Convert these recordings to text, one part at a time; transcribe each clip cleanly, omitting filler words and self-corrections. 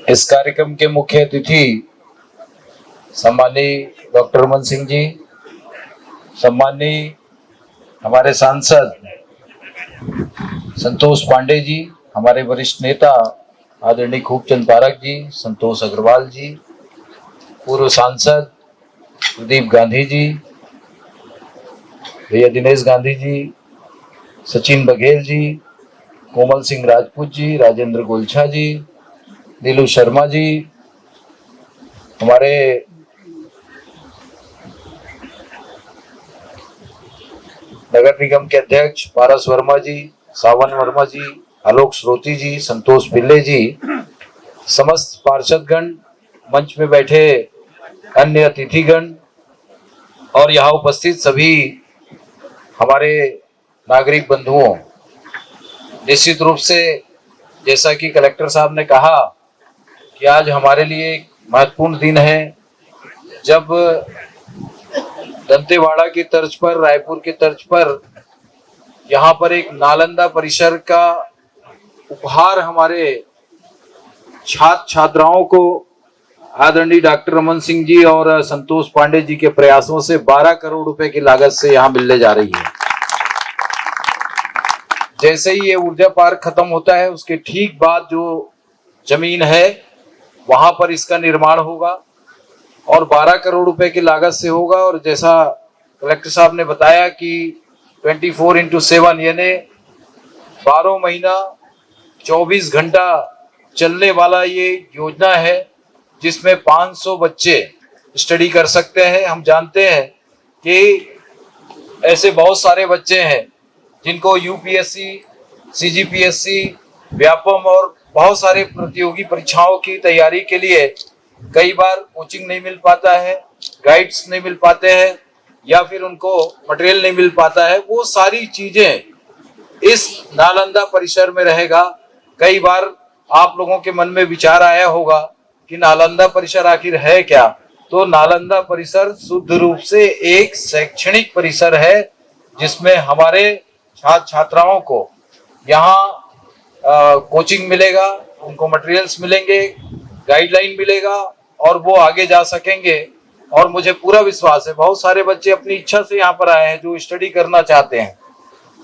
इस कार्यक्रम के मुख्य अतिथि सम्माननीय डॉक्टर रमन सिंह जी, सम्माननीय हमारे सांसद संतोष पांडे जी, हमारे वरिष्ठ नेता आदरणीय खूबचंद पारक जी, संतोष अग्रवाल जी, पूर्व सांसद प्रदीप गांधी जी, भैया दिनेश गांधी जी, सचिन बघेल जी, कोमल सिंह राजपूत जी, राजेंद्र गोलछा जी, नीलू शर्मा जी, हमारे नगर निगम के अध्यक्ष पारस वर्मा जी, सावन वर्मा जी, आलोक श्रोती जी, संतोष पिल्ले जी, समस्त पार्षदगण, मंच में बैठे अन्य अतिथिगण और यहाँ उपस्थित सभी हमारे नागरिक बंधुओं, निश्चित रूप से जैसा कि कलेक्टर साहब ने कहा कि आज हमारे लिए एक महत्वपूर्ण दिन है, जब दंतेवाड़ा की तर्ज पर, रायपुर की तर्ज पर यहाँ पर एक नालंदा परिसर का उपहार हमारे छात्र छात्राओं को आदरणीय डॉक्टर रमन सिंह जी और संतोष पांडे जी के प्रयासों से 12 करोड़ रुपए की लागत से यहाँ मिलने जा रही है। जैसे ही ये ऊर्जा पार्क खत्म होता है, उसके ठीक बाद जो जमीन है वहां पर इसका निर्माण होगा और 12 करोड़ रुपए की लागत से होगा। और जैसा कलेक्टर साहब ने बताया कि 24x7 यानी 12 महीना 24 घंटा चलने वाला ये योजना है, जिसमें 500 बच्चे स्टडी कर सकते हैं। हम जानते हैं कि ऐसे बहुत सारे बच्चे हैं जिनको यूपीएससी, सीजीपीएससी, व्यापम और बहुत सारे प्रतियोगी परीक्षाओं की तैयारी के लिए कई बार कोचिंग नहीं मिल पाता है, गाइड्स नहीं मिल पाते हैं या फिर उनको मटेरियल नहीं मिल पाता है। वो सारी चीजें इस नालंदा परिसर में रहेगा। कई बार आप लोगों के मन में विचार आया होगा कि नालंदा परिसर आखिर है क्या। तो नालंदा परिसर शुद्ध रूप से एक शैक्षणिक परिसर है, जिसमें हमारे छात्र छात्राओं को यहाँ कोचिंग मिलेगा, उनको मटेरियल्स मिलेंगे, गाइडलाइन मिलेगा और वो आगे जा सकेंगे। और मुझे पूरा विश्वास है बहुत सारे बच्चे अपनी इच्छा से यहाँ पर आए हैं जो स्टडी करना चाहते हैं।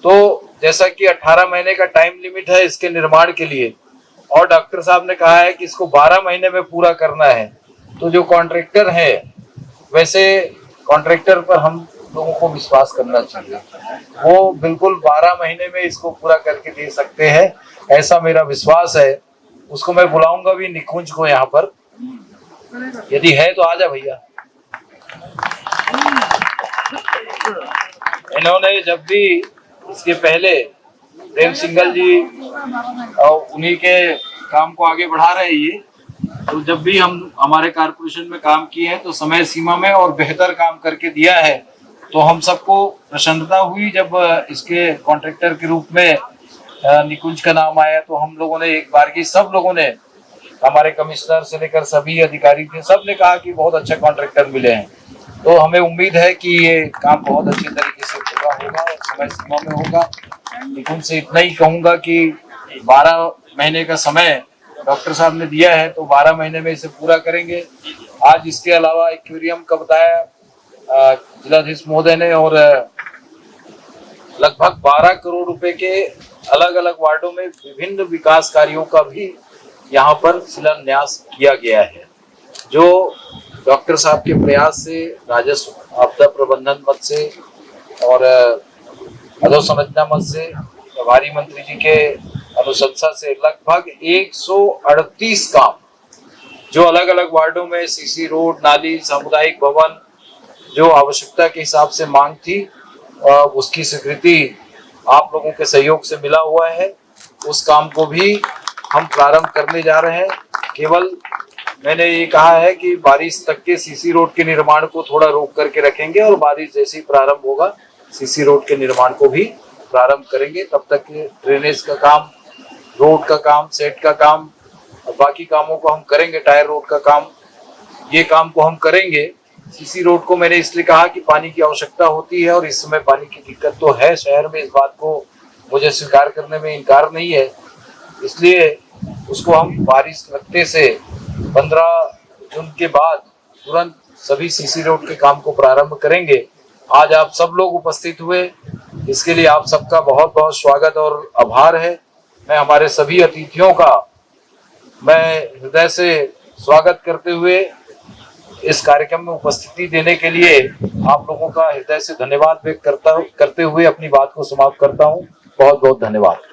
तो जैसा कि 18 महीने का टाइम लिमिट है इसके निर्माण के लिए, और डॉक्टर साहब ने कहा है कि इसको 12 महीने में पूरा करना है। तो जो कॉन्ट्रैक्टर है, वैसे कॉन्ट्रैक्टर पर हम लोगों को विश्वास करना चाहिए, वो बिल्कुल 12 महीने में इसको पूरा करके दे सकते हैं, ऐसा मेरा विश्वास है। उसको मैं बुलाऊंगा भी निकुंज को यहाँ पर, यदि है तो आजा भैया। इन्होंने जब भी इसके पहले प्रेम सिंगल जी और उन्हीं के काम को आगे बढ़ा रहे ये, तो जब भी हम हमारे कारपोरेशन में काम किए हैं तो समय सीमा में और बेहतर काम करके दिया है। तो हम सबको प्रसन्नता हुई जब इसके कॉन्ट्रैक्टर के रूप में निकुंज का नाम आया। तो हम लोगों ने एक बार की सब लोगों ने, हमारे कमिश्नर से लेकर सभी अधिकारी थे, सब ने कहा कि बहुत अच्छा कॉन्ट्रैक्टर मिले हैं। तो हमें उम्मीद है कि ये काम बहुत अच्छे तरीके से पूरा होगा और समय सीमा में होगा। निकुंज से इतना ही कहूंगा कि 12 महीने का समय डॉक्टर साहब ने दिया है, तो 12 महीने में इसे पूरा करेंगे। आज इसके अलावा एक्वेरियम का बताया जिलाधीश महोदय ने, और लगभग 12 करोड़ रुपए के अलग अलग वार्डों में विभिन्न विकास कार्यों का भी यहाँ पर शिलान्यास किया गया है, जो डॉक्टर साहब के प्रयास से, राजस्व आपदा प्रबंधन मद से और अधोसंरचना मद से, प्रभारी मंत्री जी के अनुशंसा से लगभग 138 काम जो अलग अलग वार्डों में सीसी रोड, नाली, सामुदायिक भवन, जो आवश्यकता के हिसाब से मांग थी, उसकी स्वीकृति आप लोगों के सहयोग से मिला हुआ है। उस काम को भी हम प्रारंभ करने जा रहे हैं। केवल मैंने ये कहा है कि बारिश तक के सीसी रोड के निर्माण को थोड़ा रोक करके रखेंगे और बारिश जैसे ही प्रारंभ होगा सीसी रोड के निर्माण को भी प्रारंभ करेंगे। तब तक ड्रेनेज का काम, रोड का काम, सेट का काम और बाकी कामों को हम करेंगे, टायर रोड का काम, ये काम को हम करेंगे। सीसी रोड को मैंने इसलिए कहा कि पानी की आवश्यकता होती है और इस समय पानी की दिक्कत तो है शहर में, इस बात को मुझे स्वीकार करने में इनकार नहीं है। इसलिए उसको हम बारिश लगते से 15 जून के बाद तुरंत सभी सीसी रोड के काम को प्रारंभ करेंगे। आज आप सब लोग उपस्थित हुए, इसके लिए आप सबका बहुत बहुत स्वागत और आभार है। मैं हमारे सभी अतिथियों का मैं हृदय से स्वागत करते हुए इस कार्यक्रम में उपस्थिति देने के लिए आप लोगों का हृदय से धन्यवाद व्यक्त करते हुए अपनी बात को समाप्त करता हूं। बहुत बहुत धन्यवाद।